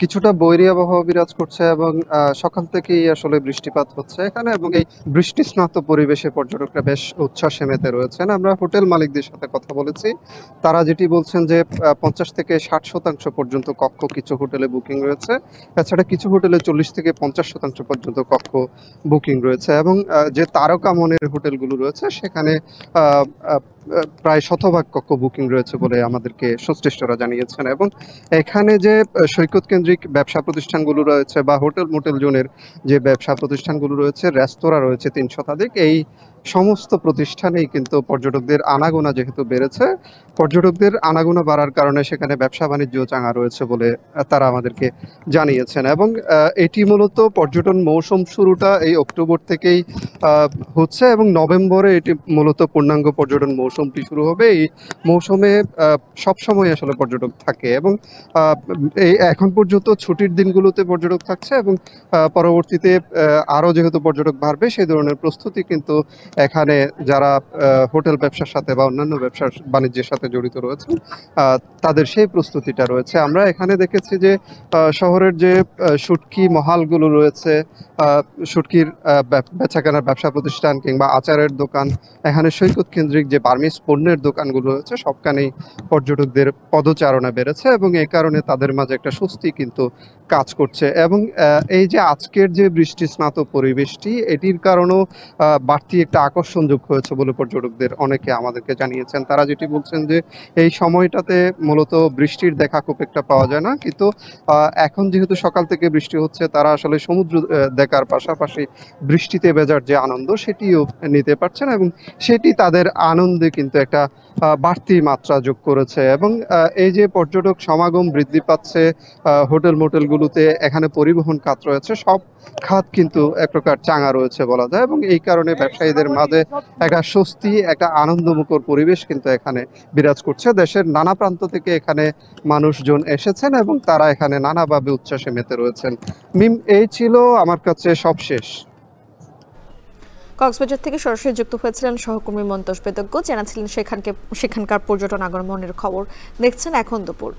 কিছুটা বৈরী আবহাওয়া বিরাজ করছে এবং সকাল থেকেই আসলে বৃষ্টিপাত হচ্ছে এখানে এবং এই বৃষ্টিস্নাত পরিবেশে পর্যটকরা বেশ উচ্ছ্বাসে মেতে রয়েছেন। আমরা হোটেল মালিকদের সাথে কথা বলেছি। তারা যেটি বলছেন যে ৫০ থেকে ৬০% পর্যন্ত কক্ষ কিছু হোটেলে বুকিং রয়েছে। এছাড়া কিছু হোটেলে ৪০ থেকে ৫০% পর্যন্ত কক্ষ বুকিং রয়েছে এবং যে তারকা মানের হোটেলগুলো রয়েছে সেখানে আ আ প্রায় শতভাগ কক্ষ বুকিং রয়েছে বলে আমাদেরকে সংশ্লিষ্টরা জানিয়েছেন এবং এখানে যে সৈকত কেন্দ্রিক ব্যবসা প্রতিষ্ঠানগুলো রয়েছে বা হোটেল মোটেল জোনের যে ব্যবসা প্রতিষ্ঠানগুলো রয়েছে, রেস্তোরাঁ রয়েছে ৩ শতাধিক। এই সমস্ত প্রতিষ্ঠানেই কিন্তু পর্যটকদের আনাগোনা যেহেতু বেড়েছে, পর্যটকদের আনাগোনা বাড়ার কারণে সেখানে ব্যবসা-বাণিজ্যও চাঙ্গা রয়েছে বলে তারা আমাদেরকে জানিয়েছেন এবং এটি মূলত পর্যটন মৌসুম শুরুটা এই অক্টোবর থেকেই আ হচ্ছে এবং নভেম্বরে এটি মূলত পূর্ণাঙ্গ পর্যটন মৌসুমটি শুরু হবে। এই মৌসুমে সবসময় আসলে পর্যটক থাকে এবং আ এই এখন পর্যন্ত ছুটির দিনগুলোতে পর্যটক থাকছে এবং পরবর্তীতে আরো যেহেতু পর্যটক বাড়বে সেই ধরনের প্রস্তুতি কিন্তু এখানে যারা হোটেল ব্যবসার সাথে বা অন্যান্য ব্যবসার বাণিজ্যের সাথে জড়িত রয়েছেন আ তাদের সেই প্রস্তুতিটা রয়েছে। আমরা এখানে দেখেছি যে শহরের যে শুটকি মহালগুলো রয়েছে, আ শুটকির বেচাকেনার ব্যবসা প্রতিষ্ঠান কিংবা আচারের দোকান, এখানে সৈকত কেন্দ্রিক যে বার্মিজ পণ্যের দোকানগুলো রয়েছে সবখানেই পর্যটকদের পদচারণা বেড়েছে এবং এই কারণে তাদের মাঝে একটা স্বস্তি কিন্তু কাজ করছে এবং এই যে আজকের যে বৃষ্টিস্নাত পরিবেশটি এটির কারণেও বাড়তি একটা আকর্ষণ যোগ হয়েছে বলে পর্যটকদের অনেকে আমাদেরকে জানিয়েছেন। তারা যেটি বলছেন যে এই সময়টাতে মূলত বৃষ্টির দেখা খুব একটা পাওয়া যায় না। কিন্তু এখন যেহেতু সকাল থেকে বৃষ্টি হচ্ছে তারা আসলে সমুদ্র দেখার পাশাপাশি বৃষ্টিতে ভেজার যে আনন্দ সেটিও নিতে পারছেন এবং সেটি তাদের আনন্দে কিন্তু একটা বাড়তি মাত্রা যোগ করেছে এবং এই যে পর্যটক সমাগম বৃদ্ধি পাচ্ছে হোটেল মোটেলগুলোতে এখানে পরিবহন খাত রয়েছে, সব খাত কিন্তু এক প্রকার চাঙ্গা রয়েছে বলা যায় এবং এই কারণে ব্যবসায়ীদের মাঝে একটা স্বস্তি, একটা আনন্দমুখর পরিবেশ কিন্তু এখানে বিরাজ করছে। দেশের নানা প্রান্ত থেকে এখানে মানুষজন এসেছেন এবং তারা এখানে নানাভাবে উচ্ছ্বাসে মেতে রয়েছেন। মিম, এই ছিল আমার কাছে সবশেষ। কক্সবাজার থেকে সরাসরি যুক্ত হয়েছিলেন সহকর্মী মন্তোষ বেদজ্ঞ, জানাচ্ছিলেন সেখানকার পর্যটন আগমনের খবর। দেখছেন এখন দুপুর।